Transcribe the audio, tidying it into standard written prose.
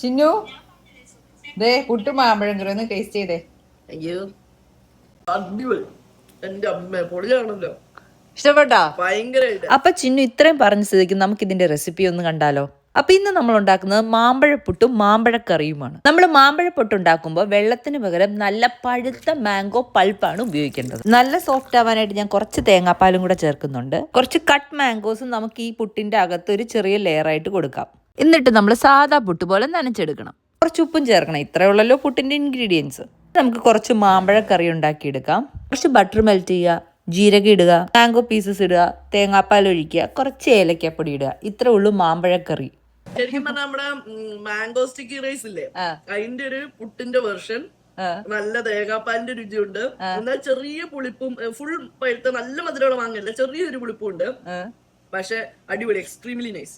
ചിന്നു ദേ പുട്ടും മാമ്പഴം കറി ഒന്ന് ടേസ്റ്റ് ചെയ്തേ. അയ്യോ അടിപൊളി. എന്റെ അമ്മ പൊളിയാണല്ലോ, ഇഷ്ടപ്പെട്ടോ? ഭയങ്കരമായിട്ട്. അപ്പൊ ചിന്നു ഇത്രയും പറഞ്ഞ സ്ഥിതിക്ക് നമുക്ക് ഇതിന്റെ റെസിപ്പി ഒന്ന് കണ്ടാലോ. അപ്പൊ ഇന്ന് നമ്മൾ ഉണ്ടാക്കുന്നത് മാമ്പഴപ്പുട്ടും മാമ്പഴക്കറിയുമാണ്. നമ്മൾ മാമ്പഴപ്പുട്ട് ഉണ്ടാക്കുമ്പോൾ വെള്ളത്തിന് പകരം നല്ല പഴുത്ത മാംഗോ പൾപ്പാണ് ഉപയോഗിക്കേണ്ടത്. നല്ല സോഫ്റ്റ് ആവാനായിട്ട് ഞാൻ കുറച്ച് തേങ്ങാപ്പാലും കൂടെ ചേർക്കുന്നുണ്ട്. കുറച്ച് കട്ട് മാംഗോസും നമുക്ക് ഈ പുട്ടിന്റെ അകത്ത് ഒരു ചെറിയ ലെയർ ആയിട്ട് കൊടുക്കാം. എന്നിട്ട് നമ്മൾ സാധാ പുട്ട് പോലെ നനച്ചെടുക്കണം. കുറച്ച് ഉപ്പും ചേർക്കണം. ഇത്രയേ ഉള്ളല്ലോ പുട്ടിന്റെ ഇൻഗ്രീഡിയൻസ്. നമുക്ക് കുറച്ച് മാമ്പഴക്കറി ഉണ്ടാക്കിയെടുക്കാം. കുറച്ച് ബട്ടർ മെൽറ്റ് ചെയ്യുക, ജീരകം ഇടുക, മാംഗോ പീസസ് ഇടുക, തേങ്ങാപ്പാൽ ഒഴിക്കുക, കുറച്ച് ഏലക്കാപ്പൊടി ഇടുക. ഇത്രേ ഉള്ളൂ മാമ്പഴക്കറി. ശരിക്കും പറഞ്ഞാൽ നമ്മുടെ മാംഗോ സ്റ്റിക്കി റൈസ് ഇല്ലേ, അതിന്റെ ഒരു പുട്ടിന്റെ വെർഷൻ. നല്ല തേങ്ങാപ്പാലിന്റെ രുചിയുണ്ട്, എന്നാൽ ചെറിയ പുളിപ്പും, ഫുൾ പഴുത്ത നല്ല മധുരമുള്ള മാങ്ങല്ല, ചെറിയൊരു പുളിപ്പും ഉണ്ട്. പക്ഷെ അടിപൊളി, എക്സ്ട്രീംലി നൈസ്.